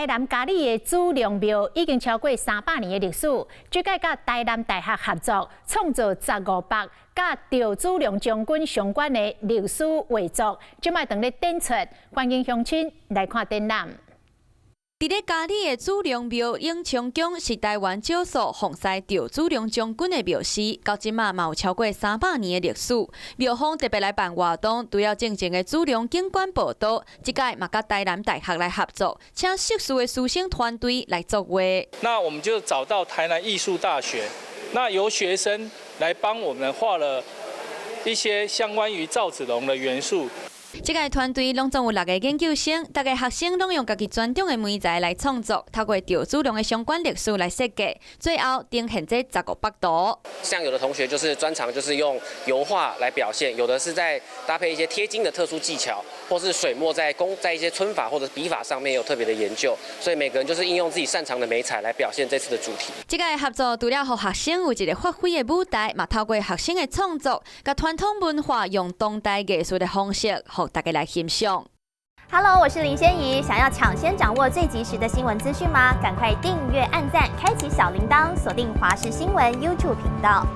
台南嘉义的祖龙庙已经超过300年的历史。这届甲台南大学合作，创造1500甲赵祖龙将军相关的历史遗作，即卖等咧展出，欢迎乡亲来看展览。 伫咧嘉义的祖龙庙，永昌宫是台湾少数奉祀赵祖龙将军的庙祠，到即嘛有超过300年的历史。庙方特别来办活动，除了正经的祖龙景观报道，即届嘛甲台南大学来合作，请硕士的师生团队来作画。那我们就找到台南艺术大学，那由学生来帮我们画了一些相关于赵子龙的元素。 这个团队拢总有6个研究生，大家学生拢用家己专长的媒材来创作，透过赵祖龙的相关历史来设计，最后呈现这1500图。像有的同学就是专长就是用油画来表现，有的是在搭配一些贴金的特殊技巧，或是水墨在一些皴法或者笔法上面有特别的研究，所以每个人就是应用自己擅长的媒材来表现这次的主题。这个合作除了让学生有一个发挥的舞台，嘛透过学生的创作，甲传统文化用当代艺术的方式，让大家来欣赏。 Hello， 我是林仙怡。想要抢先掌握最及时的新闻资讯吗？赶快订阅、按赞、开启小铃铛，锁定华视新闻 YouTube 频道。